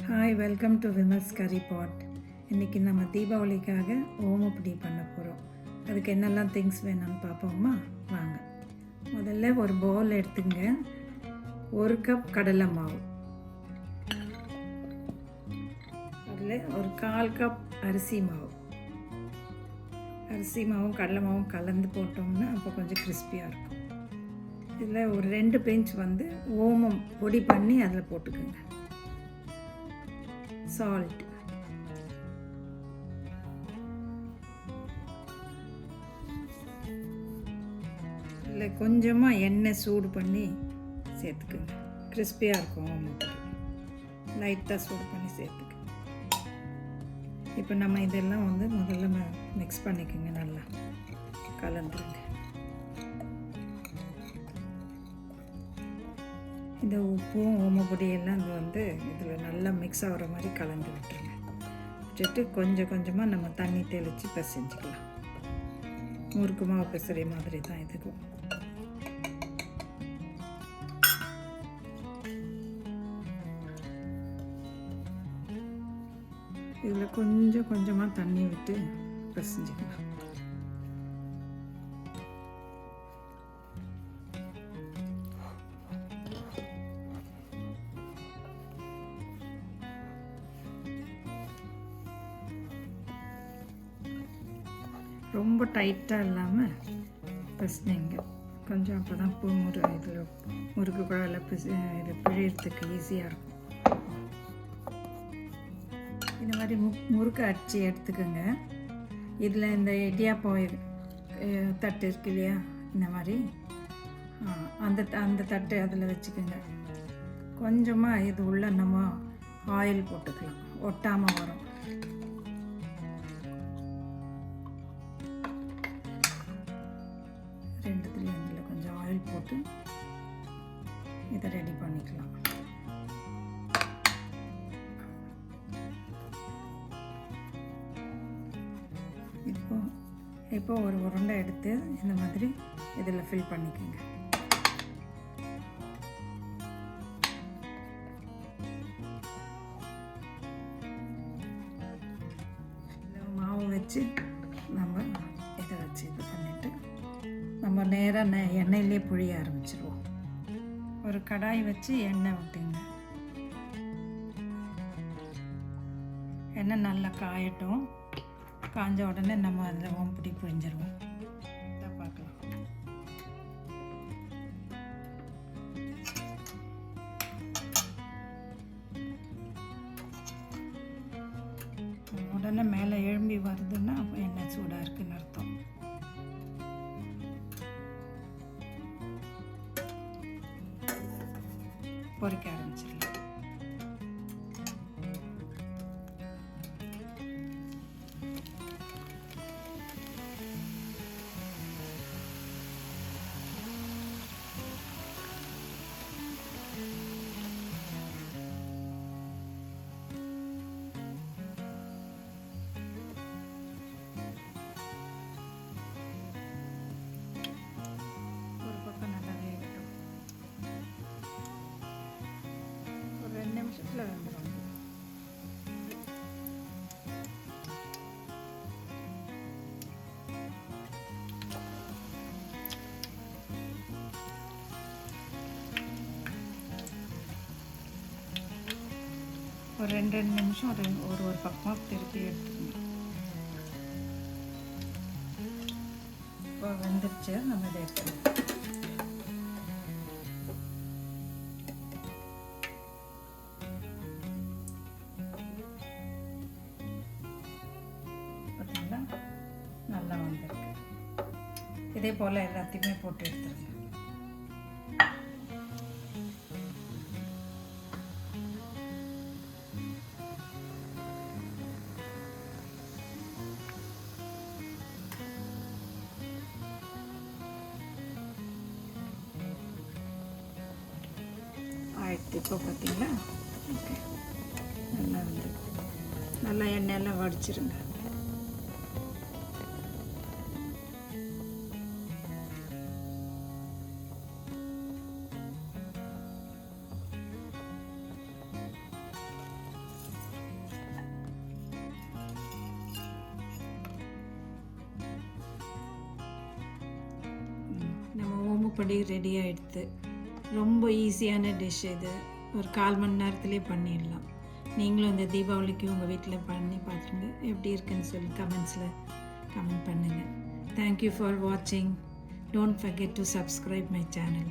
Hi, welcome to Vimal's கறி பாட். இன்றைக்கி நம்ம தீபாவளிக்காக ஓமப்பொடி பண்ண போகிறோம். அதுக்கு என்னெல்லாம் திங்ஸ் வேணும்னு பார்ப்போமா? வாங்க. முதல்ல ஒரு பவுல் எடுத்துங்க. 1 கப் கடலை மாவு, அதில் ஒரு 1/4 கப் அரிசி மாவும் கடலை மாவும் கலந்து போட்டோம்னா அப்போ கொஞ்சம் கிறிஸ்பியாக இருக்கும். இதில் ஒரு 2 பிஞ்ச் ஓமம் பொடி பண்ணி அதில் போட்டுக்கோங்க. சால்ட், இல்லை கொஞ்சமாக எண்ணெய் சூடு பண்ணி சேர்த்துக்குங்க. கிறிஸ்பியாக இருக்கும் ஓமப்பொடி. லைட்டாக சூடு பண்ணி சேர்த்துக்குங்க. இப்போ நம்ம இதெல்லாம் முதல்ல மிக்ஸ் பண்ணிக்கோங்க. நல்லா கலந்துருங்க. இந்த உப்பும் ஓமப்பொடியெல்லாம் இதில் நல்லா மிக்ஸ் ஆகிற மாதிரி கலந்து விட்டுருங்க. விட்டுட்டு கொஞ்சம் கொஞ்சமாக நம்ம தண்ணி தெளித்து பிசைஞ்சிக்கலாம். முறுக்கு மாவு பிசைற மாதிரி தான் இதுக்கும். இதில் கொஞ்சம் கொஞ்சமாக தண்ணி விட்டு பிசைஞ்சிக்கலாம். ரொம்ப டைட்டாக இல்லாமல் பிசைங்க கொஞ்சம். அப்போ தான் இதில் முறுக்கு குழாயில் இது பிழியறதுக்கு ஈஸியாக இருக்கும். இந்த மாதிரி முறுக்கு அடித்து எடுத்துக்கோங்க. இதில் இந்த இடியாப்பம் தட்டு இருக்கு இல்லையா, இந்த மாதிரி அந்த தட்டு அதில் வச்சுக்கோங்க. கொஞ்சமாக இது உள்ள நம்ம ஆயில் போட்டுக்கலாம், ஒட்டாமல் வரும். ரெண்டுத்துலேயும் இதில் கொஞ்சம் ஆயில் போட்டு இதை ரெடி பண்ணிக்கலாம். இப்போ ஒரு உருண்டை எடுத்து இந்த மாதிரி இதில் ஃபில் பண்ணிக்கோங்க. மாவு வச்சு நம்ம இதை வச்சு இது பண்ணிவிட்டு நம்ம நேராக எண்ணெயிலே புழிய ஆரம்பிச்சிடுவோம். ஒரு கடாய் வச்சு எண்ணெய் விட்டுங்க. எண்ணெய் நல்லா காயட்டும். காஞ்ச உடனே நம்ம அதில் ஓம்பொடி புழிஞ்சிருவோம். பார்க்கலாம். உடனே மேலே எழும்பி வருதுன்னா அப்போ எண்ணெய் சூடாக இருக்குன்னு அர்த்தம். பொரிக்க ஆரம்பிச்சிடலாம். வந்துடும். ஒரு 2 நிமிஷம் ஒரு பக்கமாக திருப்பி எடுத்துக்கணும். இப்போ வெந்துருச்சு. நம்ம இதை எடுத்துக்கலாம். நல்லா வந்திருக்கு. இதே போல் எல்லாத்தையுமே போட்டு எடுத்துருங்க. ஆயிடுச்சு. இப்போ பார்த்தீங்களா? ஓகே, நல்லா வந்துருக்கு. நல்லா எண்ணெயெல்லாம் வடிச்சிருங்க. ஓமப்படி ரெடி ஆகிடுது. ரொம்ப ஈஸியான டிஷ் இது. ஒரு 1/4 மணி நேரத்துலேயே பண்ணிடலாம். நீங்களும் இந்த தீபாவளிக்கு உங்கள் வீட்டில் பண்ணி பார்த்துருங்க. எப்படி இருக்குன்னு சொல்லி கமெண்ட்ஸில் கமெண்ட் பண்ணுங்கள். தேங்க்யூ ஃபார் வாட்சிங். Don't forget to subscribe my channel.